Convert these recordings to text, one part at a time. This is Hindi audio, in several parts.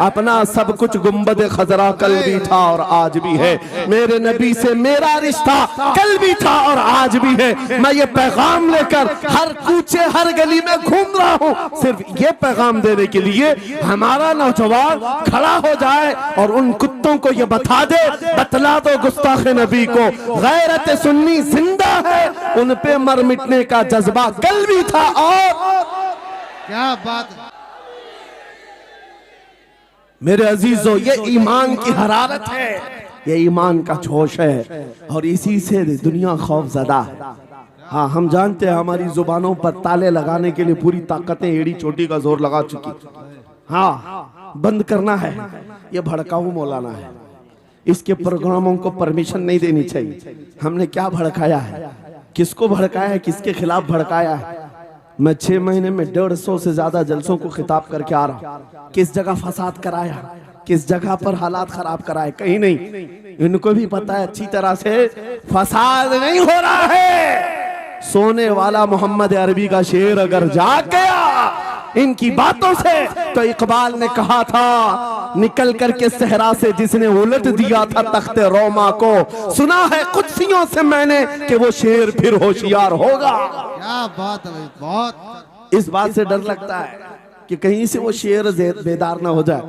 अपना सब कुछ गुंबद खजरा कल भी था और आज भी है। मेरे नबी से मेरा रिश्ता कल भी था और आज भी है। मैं ये पैगाम लेकर हर कूचे हर गली में घूम रहा हूँ, सिर्फ ये पैगाम देने के लिए हमारा नौजवान खड़ा हो जाए और उन कुत्तों को ये बता दे, बतला दो गुस्ताख नबी को, गैरत सुन्नी जिंदा है, उन पे मर मिटने का जज्बा कल भी था। और क्या बात। मेरे अजीजों, ये ईमान की हरारत है, ये ईमान का जोश है और इसी से दुनिया खौफजदा है। हाँ, हम जानते हैं हमारी जुबानों पर ताले लगाने के लिए पूरी ताकतें एड़ी चोटी का जोर लगा चुकी। हाँ, बंद करना है। ये भड़काऊ मौलाना है, इसके प्रोग्रामों को परमिशन नहीं देनी चाहिए। हमने क्या भड़काया है, किसको भड़काया है, किसके खिलाफ भड़काया है? मैं 6 महीने में 150 से ज्यादा जलसों को खिताब करके आ रहा हूँ। किस जगह फसाद कराया, किस जगह पर हालात खराब कराए, कहीं नहीं। इनको भी पता है अच्छी तरह से फसाद नहीं हो रहा है। सोने वाला मोहम्मद अरबी का शेर अगर जाग गया इनकी बातों से, तो इकबाल ने कहा था निकल करके सहरा से जिसने उलट दिया था तख्ते रोमा को, सुना है कुत्सियों से मैंने कि वो शेर फिर होशियार होगा। क्या बात है भाई, बहुत। इस बात से डर लगता है कि कहीं से वो शेर बेदार ना हो जाए,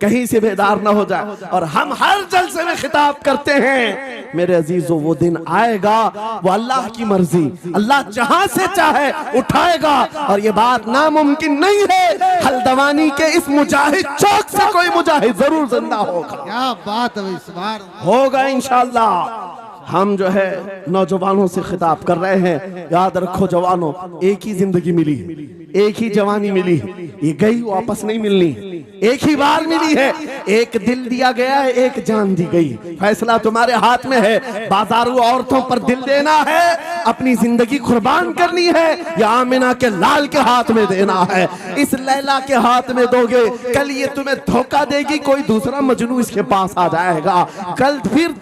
कहीं से बेदार ना हो जाए। और हम हर जलसे में खिताब करते हैं, मेरे अजीजों वो दिन आएगा, वो अल्लाह की मर्जी, अल्लाह जहां से चाहे उठाएगा। और ये बात नामुमकिन नहीं है, हल्द्वानी के इस मुजाहिद चौक से कोई मुजाहिद जरूर जिंदा होगा। क्या बात है भाई, सुभान होगा इंशाअल्लाह। हम जो है नौजवानों से खिताब कर रहे हैं, याद रखो जवानों, एक ही जिंदगी मिली, एक ही जवानी मिली, ये गई वापस नहीं मिलनी, एक ही बार मिली है। एक दिल दिया गया है, एक जान दी गई। फैसला तुम्हारे हाथ में है। बाजारू औरतों पर दिल देना है, अपनी जिंदगी कुर्बान करनी है, या आमिना के लाल के हाथ में देना है। इस लैला के हाथ में दोगे, कल ये तुम्हें धोखा देगी, कोई दूसरा मजनू इसके पास आ जाएगा। कल फिर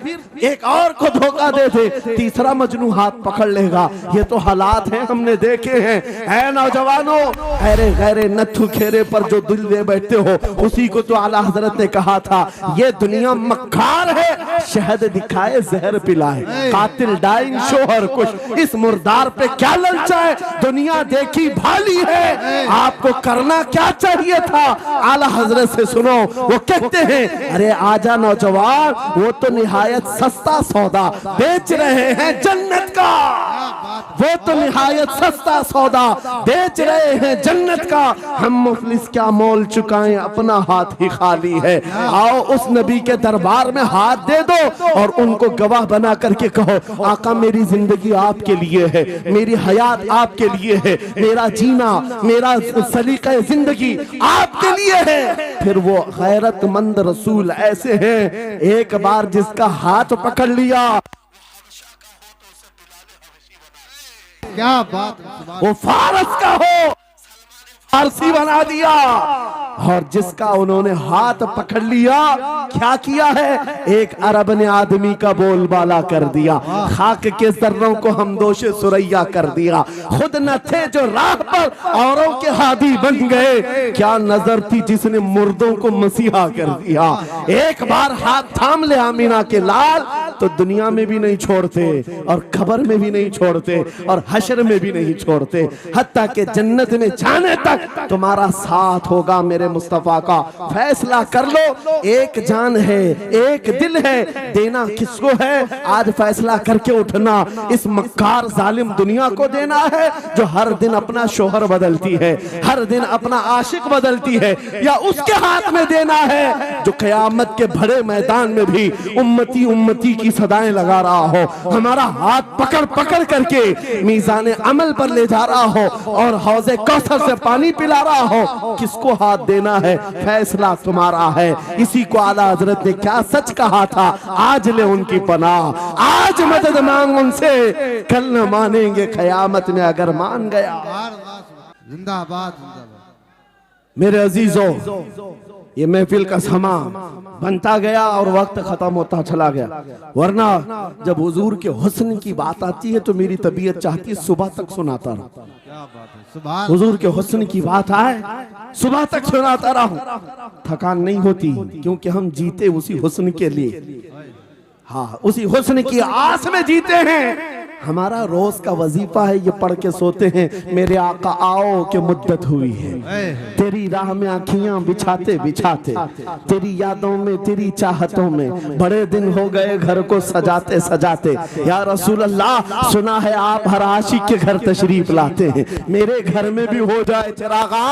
एक और को धोखा दे दे, तीसरा मजनू हाथ पकड़ लेगा। ये तो हालात हैं, हमने देखे हैं। ऐ नौजवानों, अरे गैरे नथु खेरे पर जो दिल दे बैठते हो, उसी को तो आला हजरत ने कहा था, ये दुनिया मक्कार है, शहद दिखाए जहर पिलाए, कातिल डाइन शोहर कुछ, इस मुर्दार पे क्या ललचाए, दुनिया देखी भाली है, आपको करना क्या चाहिए था। आला हजरत से सुनो, वो कहते हैं, अरे आजा नौजवान, वो तो निहायत सस्ता सौदा बेच रहे हैं जन्नत का, वो तो निहायत सस्ता सौदा बेच रहे हैं जन्नत का। हम मुफलिस क्या मोल चुकाएं, अपना हाथ ही खाली है। आओ उस नबी के दरबार में हाथ दे दो और उनको गवाह बना करके कहो, आका मेरी जिंदगी आपके लिए है, मेरी हयात आपके लिए है, मेरा जीना, मेरा सलीका जिंदगी आपके लिए है। फिर वो गैरतमंद रसूल ऐसे हैं, एक बार जिसका हाथ पकड़ लिया, क्या बात है, वो फारस का हो फारसी बना दिया। और जिसका उन्होंने हाथ पकड़ लिया, क्या किया है, एक अरब ने आदमी का बोलबाला कर दिया, खाक के जर्रों को हमदोशे सुरैया कर दिया। खुद न थे जो राह पर औरों के हादी बन गए, क्या नजर थी जिसने मुर्दों को मसीहा कर दिया। एक बार हाथ थाम ले आमीना के लाल, तो दुनिया में भी नहीं छोड़ते और खबर में भी नहीं छोड़ते और हशर में भी नहीं छोड़ते, हत्ता के जन्नत में जाने तक तुम्हारा साथ होगा। मेरे मुस्तफा का फैसला कर लो, एक जान है, एक दिल है, देना किसको है, आज फैसला करके उठना। इस मक्कार जालिम दुनिया को देना है जो हर दिन अपना शोहर बदलती है, हर दिन अपना आशिक बदलती है, या उसके हाथ में देना है जो कयामत के बड़े मैदान में भी उम्मती उम्मती की सदाएं लगा रहा हो, हमारा हाथ पकड़ पकड़ करके मीज़ान अमल पर ले जा रहा हो और हौज़े कौसर से पानी पिला रहा हो। किसको हाथ देना है, फैसला तुम्हारा है। इसी को आला हजरत ने क्या सच कहा था, आज ले उनकी पनाह, आज मदद मांग उनसे, कल न मानेंगे कयामत में अगर मान गया। जिंदाबाद, जिंदाबाद। मेरे अजीजों, ये महफिल का समा बनता गया और वक्त खत्म होता चला गया, वरना जब हुजूर के हुस्न की बात आती है तो मेरी तबीयत चाहती है सुबह तक सुनाता रहूं। क्या बात है, सुभान हुजूर के हुस्न की बात आए सुबह तक सुनाता रहूं, थकान नहीं होती, क्योंकि हम जीते उसी हुस्न के लिए, हाँ उसी हुस्न की आस में जीते हैं। हमारा रोज का वजीफा है ये पढ़ के सोते हैं, मेरे आका आओ के मुद्दत हुई है, तेरी राह में आँखियां बिछाते बिछाते, तेरी यादों में तेरी चाहतों में बड़े दिन हो गए घर को सजाते सजाते। या रसूल अल्लाह, सुना है आप हर आशिक के घर तशरीफ लाते हैं, मेरे घर में भी हो जाए चिरागा,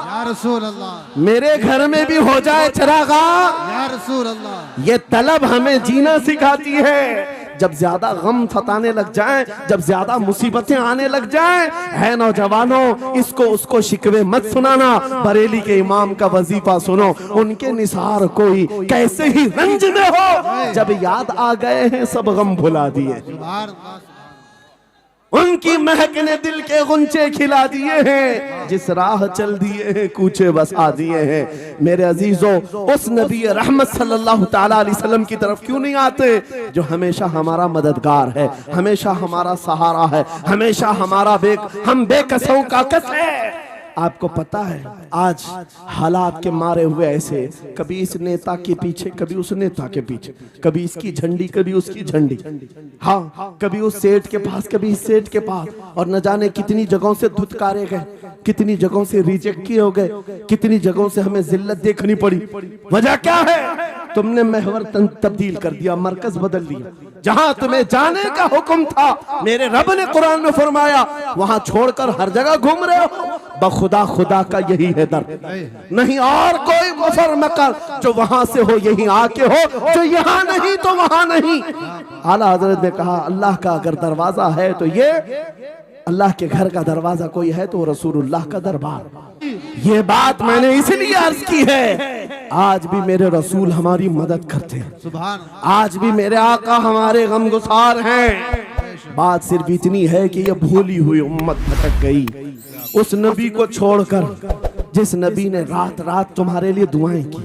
या रसूल अल्लाह, मेरे घर में भी हो जाए चिरागा। या रसूल अल्लाह। ये तलब हमें जीना सिखाती है। जब ज्यादा गम सताने लग जाएं, जब ज्यादा मुसीबतें आने लग जाएं, है नौजवानों, इसको उसको शिकवे मत सुनाना, बरेली के इमाम का वजीफा सुनो, उनके निसार कोई कैसे ही रंज में हो, जब याद आ गए हैं सब गम भुला दिए, सुभान अल्लाह। उनकी महक ने दिल के गुंचे खिला दिए हैं, जिस राह चल दिए हैं कूचे बसा दिए हैं। मेरे अजीजों, उस नबी रहमत सल्लल्लाहु ताला अलैहि वसल्लम की तरफ क्यों नहीं आते जो हमेशा हमारा मददगार है, हमेशा हमारा सहारा है, हमेशा हमारा हम बेकसों का कस है। आपको पता है आज हालात के मारे हुए ऐसे, कभी इस नेता के पीछे कभी उस नेता के पीछे, कभी इसकी झंडी कभी उसकी झंडी, हाँ कभी उस सेठ के पास कभी इस सेठ के पास, और न जाने कितनी जगहों से धुतकारे गए, कितनी जगहों से रिजेक्ट किए हो गए, कितनी जगहों से हमें जिल्लत देखनी पड़ी। वजह क्या है? तुमने महवर तब्दील कर दिया, मरकज बदल दिया। जहां तुम्हें जाने का हुक्म था, मेरे रब ने कुरान में फरमाया, वहां छोड़कर हर जगह घूम रहे हो। बखुदा खुदा का यही है दर्द, नहीं और कोई मुफर मकर, जो वहां से हो यही आके हो, जो यहाँ नहीं तो वहां नहीं। आला हजरत ने कहा, अल्लाह का अगर दरवाजा है तो ये अल्लाह के घर का दरवाजा कोई है तो रसूलुल्लाह का दरबार। ये बात मैंने इसलिए अर्ज की है, आज भी मेरे रसूल हमारी मदद करते हैं, सुभान। आज भी मेरे आका हमारे गमगुसार हैं। बात सिर्फ इतनी है कि ये भूली हुई उम्मत भटक गई उस नबी को छोड़कर, जिस नबी ने रात रात तुम्हारे लिए दुआएं की,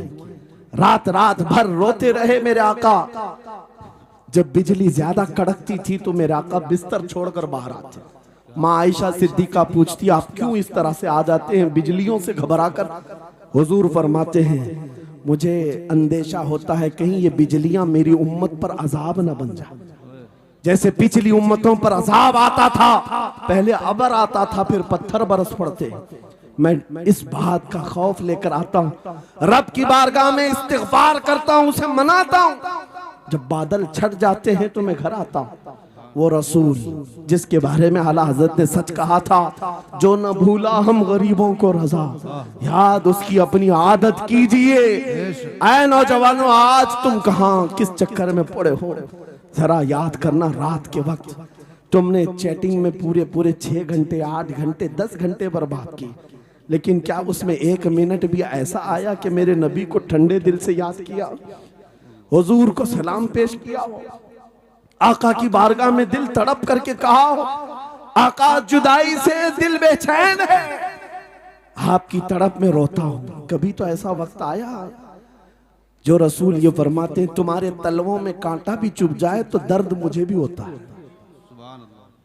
रात रात भर रोते रहे मेरे आका। जब बिजली ज्यादा कड़कती थी तो मेरे आका बिस्तर छोड़कर बाहर आते। माँ आयशा सिद्दीका पूछती, आप क्यों इस तरह से आ जाते हैं बिजलियों से घबरा कर? हुजूर फरमाते हैं, मुझे अंदेशा होता है कहीं ये बिजलियां मेरी उम्मत पर अजाब न बन जाए। जैसे पिछली उम्मतों पर अजाब आता था, पहले अबर आता था फिर पत्थर बरस पड़ते, मैं इस बात का खौफ लेकर आता हूँ, रब की बारगाह में इस्तिग़फार करता हूँ, उसे मनाता हूँ। जब बादल छट जाते हैं तो मैं घर आता हूँ। वो रसूल जिसके बारे में आला हजरत ने सच कहा था, जो न भूला हम गरीबों को रजा, याद उसकी अपनी आदत कीजिए। ऐ नौजवानों, आज तुम कहाँ किस चक्कर में पड़े हो, जरा याद करना। रात के वक्त तुमने चैटिंग में पूरे पूरे 6 घंटे 8 घंटे 10 घंटे बर्बाद की, लेकिन क्या उसमें 1 मिनट भी ऐसा आया कि मेरे नबी को ठंडे दिल से याद किया, हुजूर को सलाम पेश किया हो, आका की बारगाह में दिल तड़प करके कहा हो, आका जुदाई से दिल बेचैन है, आपकी तड़प में रोता हूं। कभी तो ऐसा वक्त आया जो रसूल ये फरमाते, तुम्हारे तलवों में कांटा भी चुभ जाए तो दर्द मुझे भी होता है।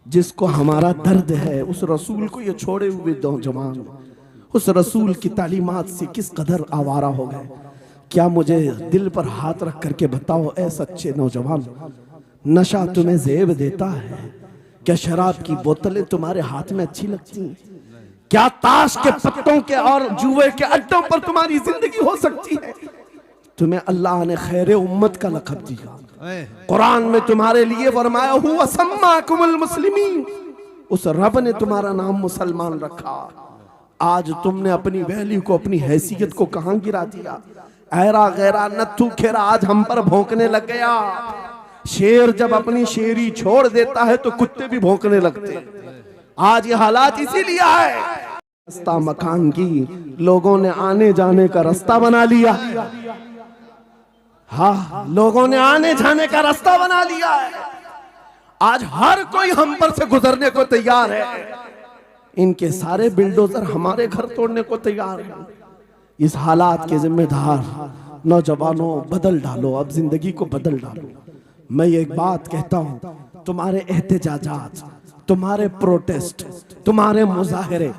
जिसको हमारा दर्द है उस रसूल को ये छोड़े हुए नौजवान उस रसूल की तालीमात से किस कदर आवारा हो गए। क्या मुझे दिल पर हाथ रख करके बताओ, ऐ सच्चे नौजवान, नशा तुम्हें ज़ेब देता है? क्या शराब की बोतलें तुम्हारे हाथ में अच्छी लगती हैं? क्या ताश के पत्तों के और जुए के अड्डों पर तुम्हारी जिंदगी हो सकती है? तुम्हें अल्लाह ने खैर उम्मत का लक़ब दिया, कुरान में तुम्हारे लिए फरमाया हुआ सम्माकुमुल मुस्लिमीन, उस रब ने तुम्हारा नाम मुसलमान रखा। आज तुमने अपनी वैल्यू को, अपनी हैसियत को कहां गिरा दिया? ऐरा गैरा नत्थू खेरा आज हम पर भौंकने लग गया। शेर जब अपनी शेरी छोड़ देता है तो कुत्ते भी भौंकने लगते। आज ये हालात इसीलिए है, रास्ता मकान की लोगों ने आने जाने का रास्ता बना लिया। हाँ, लोगों ने आने जाने का रास्ता बना लिया है। आज हर कोई हम पर से गुजरने को तैयार है। इनके सारे बिल्डोजर हमारे घर तोड़ने को तैयार हैं। इस हालात के जिम्मेदार नौजवानों, बदल डालो, अब जिंदगी को बदल डालो। मैं एक बात कहता हूं, तुम्हारे एहतजाजात, तुम्हारे प्रोटेस्ट, तुम्हारे मुजाहरे,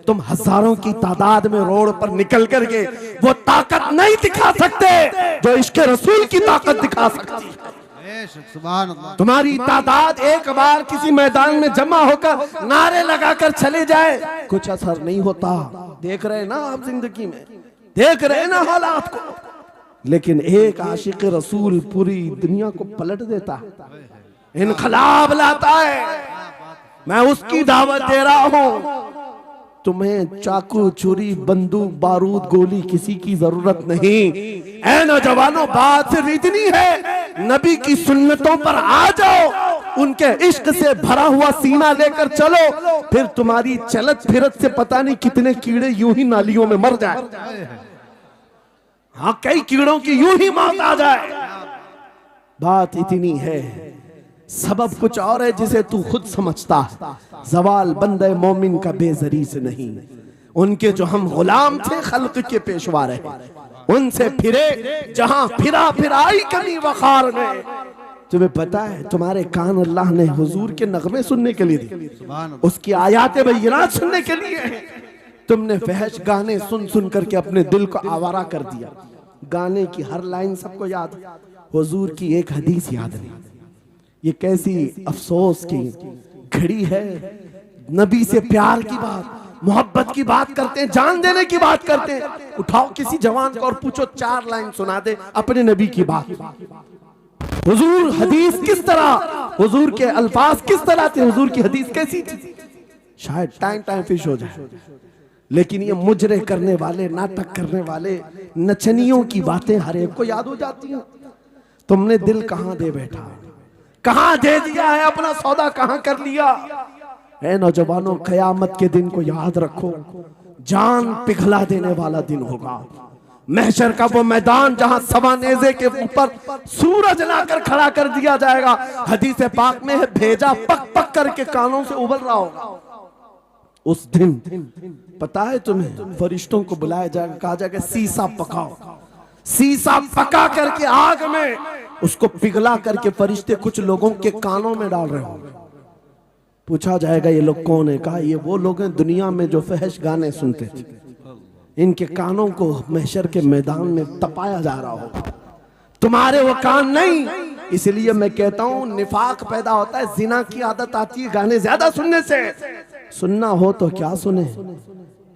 तुम हजारों की तादाद में रोड पर निकल करके वो ताकत नहीं दिखा सकते जो इश्क रसूल की ताकत दिखा सकती है। सुभान अल्लाह। तुम्हारी तादाद एक बार किसी मैदान में जमा होकर नारे लगाकर चले जाए, कुछ असर नहीं होता। देख रहे ना आप जिंदगी में, देख रहे ना हालात को। लेकिन एक आशिक रसूल पूरी दुनिया को पलट देता है, इनकलाब लाता है। मैं उसकी दावत दे रहा हूं। तुम्हें चाकू, छुरी, बंदूक, बारूद, गोली किसी की जरूरत नहीं। ऐ नौजवानों, बात सिर्फ इतनी है, नबी की सुन्नतों पर आ जाओ, उनके इश्क से भरा हुआ सीना लेकर चलो, फिर तुम्हारी चलत फिरत से पता नहीं कितने कीड़े यूं ही नालियों में मर जाए। हाँ, कई कीड़ों की यूं ही मौत आ जाए। बात इतनी है, सबब कुछ और है जिसे तू खुद समझता है। जवाल बंदे मोमिन का बेजरी से नहीं, उनके जो हम गुलाम थे खल्क के पेशवा रहे, उनसे फिरे जहां फिरा फिराई कमी वखार में। तुम्हें पता है, तुम्हारे कान अल्लाह ने हुजूर के नगमे सुनने के लिए दिए, उसकी आयात बय्यिनात सुनने के लिए। तुमने फहश गाने सुन सुन करके अपने दिल को आवारा कर दिया। गाने की हर लाइन सबको याद, हुजूर की एक हदीस याद नहीं। ये कैसी अफसोस की घड़ी है। नबी से प्यार की बात, मोहब्बत की बात करते हैं, जान देने की बात करते हैं। उठाओ किसी जवान को और पूछो 4 लाइन सुना दे अपने नबी की बात। हुजूर हदीस किस तरह, हुजूर के अल्फाज किस तरह थे, हुजूर की हदीस कैसी थी, शायद टाइम फिश हो जाए। लेकिन ये मुजरे करने वाले, नाटक करने वाले, नचनियों की बातें हर एक को याद हो जाती हैं। तुमने दिल कहां दे बैठा, कहां दे दिया है, अपना सौदा कहां कर लिया है। नौजवानों, कयामत के दिन को याद रखो, जान पिघला देने वाला दिन होगा। महशर का वो मैदान जहां सवानेजे के ऊपर सूरज लाकर खड़ा कर दिया जाएगा। हदीस पाक में है, भेजा पक पक करके कानों से उबल रहा होगा। उस दिन पता है तुम्हें, फरिश्तों को बुलाया जाएगा, कहा जाएगा सीसा पकाओ। सीसा पका करके आग में उसको पिघला करके फरिश्ते कुछ लोगों के कानों में डाल रहे होंगे। पूछा जाएगा ये लोग कौन है? कहा ये वो लोग हैं दुनिया में जो फहश गाने सुनते थे, इनके कानों को महशर के मैदान में तपाया जा रहा होगा, तुम्हारे वो कान नहीं। इसलिए मैं कहता हूं, निफाक पैदा होता है, जिना की आदत आती है गाने ज्यादा सुनने से। सुनना हो तो क्या सुने,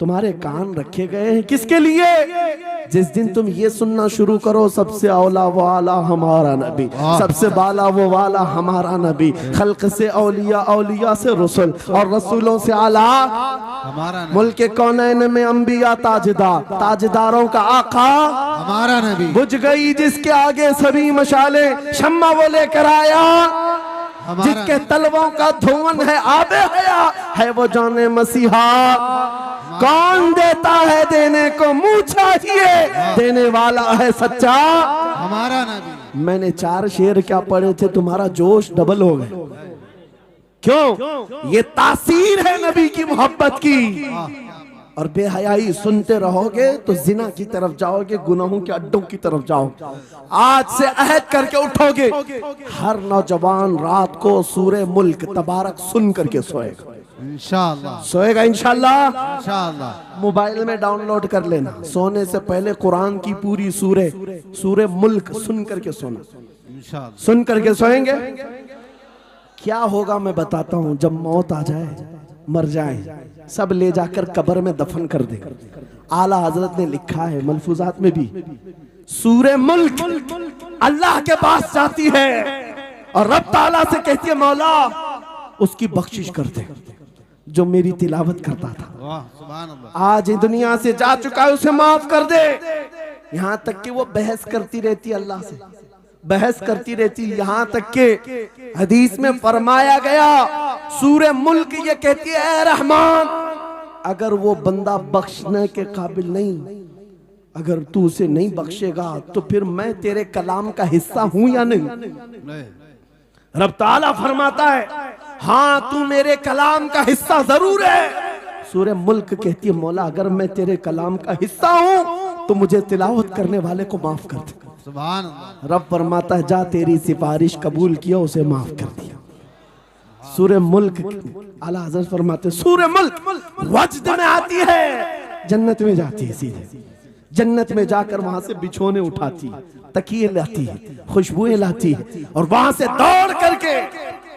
तुम्हारे कान रखे गए हैं किसके लिए? जिस दिन तुम ये सुनना शुरू करो, सबसे औला वाला हमारा नबी, सबसे बाला वो वाला हमारा नबी, खल्क से औलिया, औलिया से रसूल, और रसूलों से आला हमारा नबी, मुल्क कौनैन में अंबिया ताजदार, ताजदारों का आका हमारा नबी, बुझ गई जिसके आगे सभी मशाले, शम्मा वो लेकर आया जिसके तलवों का धुआं है आबे हया, है वो जाने मसीहा। कौन देता है देने को मुंह चाहिए, देने वाला है सच्चा हमारा नबी। मैंने 4 शेर क्या पढ़े थे, तुम्हारा जोश डबल हो गए। क्यों? ये तासीर है नबी की मोहब्बत की। और बेहयाई सुनते रहोगे तो जिना की तरफ जाओगे, गुनाहों के अड्डों की तरफ जाओगे। आज से अहद करके उठोगे, हर नौजवान रात को सूरे मुल्क तबारक सुन करके सोएगा, इंशाअल्लाह सोएगा इंशाअल्लाह। इंशाअल्लाह मोबाइल में डाउनलोड कर लेना, सोने से पहले कुरान की पूरी सूरे मुल्क सुन करके सोना, इंशाअल्लाह सुन करके सोएंगे। क्या होगा मैं बताता हूं, जब मौत आ जाए, मर जाए, सब ले जाकर कब्र में दफन कर दे। आला हजरत ने लिखा है मलफूजात में भी, सूरे मुल्क अल्लाह के पास जाती है और रब ताला से कहती है, मौला उसकी बख्शिश कर दे जो मेरी तिलावत करता था, वाह सुभान अल्लाह, आज दुनिया से जा चुका है, उसे माफ कर दे। यहां तक कि वो बहस करती रहती अल्लाह से, बहस करती रहती, यहां तक के हदीस में फरमाया गया, सूरे मुल्क ये कहती है, ऐ रहमान, अगर वो बंदा बख्शने के काबिल नहीं, अगर तू उसे नहीं बख्शेगा तो फिर मैं तेरे कलाम का हिस्सा हूं या नहीं? रब ताला फरमाता है, हाँ तू मेरे कलाम का हिस्सा जरूर है। सूरे मुल्क कहती है, मौला अगर मैं तेरे कलाम का हिस्सा हूं तो मुझे तिलावत करने वाले को माफ कर दे। सुभान अल्लाह। रब फरमाता है जा तेरी सिफारिश कबूल किया, उसे माफ कर दिया। सूरह मुल्क आला हज़रत फरमाते सूरह मुल्क वज्द में आती है, जन्नत में जाती है, सीधे जन्नत में जाकर वहां से बिछोने उठाती है, तकिए लाती है, खुशबुएं लाती है, और वहां से दौड़ करके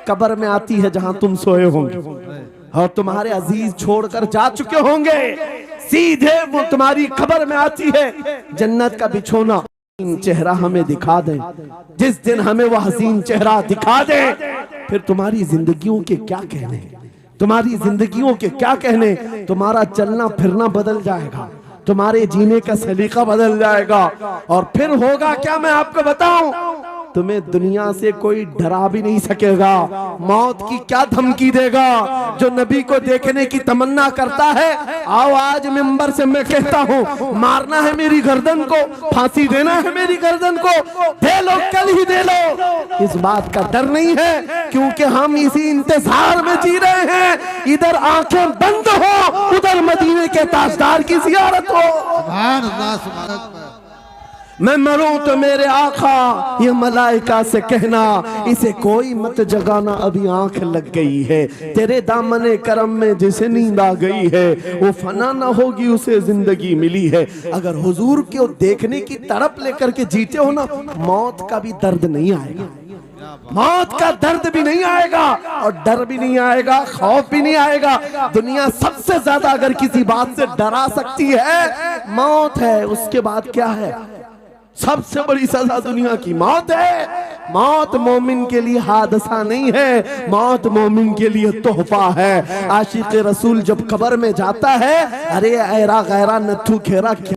कब्र में आती है जहां तुम सोए होंगे और तुम्हारे अजीज छोड़कर जा चुके होंगे। सीधे वो तुम्हारी कब्र में आती है, जन्नत का बिछोना चेहरा हमें दिखा दे। जिस दिन हमें वो हसीन चेहरा दिखा दे, फिर तुम्हारी जिंदगियों के क्या कहने, तुम्हारी जिंदगियों के क्या कहने। तुम्हारा चलना फिरना बदल जाएगा, तुम्हारे जीने का सलीका बदल जाएगा, और फिर होगा क्या मैं आपको बताऊं, तुम्हें दुनिया से कोई डरा भी नहीं सकेगा। मौत की क्या धमकी देगा। जो नबी को देखने की तमन्ना करता है, आओ आज मिंबर से मैं कहता हूँ, मारना है मेरी गर्दन को, फांसी देना है मेरी गर्दन को, दे लो, कल ही दे लो। इस बात का डर नहीं है, क्योंकि हम इसी इंतजार में जी रहे हैं। इधर आंखें बंद हो, उधर मदीने के ताजदार की जियारत हो। सुभान अल्लाह, सुभान अल्लाह। मैं मरूं तो मेरे आका ये मलाइका से कहना, इसे कोई मत जगाना, अभी आंख लग गई है। तेरे दामने करम में जिसे नींद आ गई है, वो फना ना होगी, उसे जिंदगी मिली है। अगर हुजूर को देखने की तड़प लेकर के जीते हो ना, मौत का भी दर्द नहीं आएगा, मौत का दर्द भी नहीं आएगा, और डर भी नहीं आएगा, खौफ भी नहीं आएगा। दुनिया सबसे ज्यादा अगर किसी बात से डरा सकती है, मौत है। उसके बाद क्या है? सबसे बड़ी सजा दुनिया की मौत है। मौत मोमिन के लिए हादसा नहीं है, मौत मोमिन के लिए तोहफा है। आशिक रसूल जब कब्र में जाता है, अरे ऐरा गैरा नथु खेरा क्या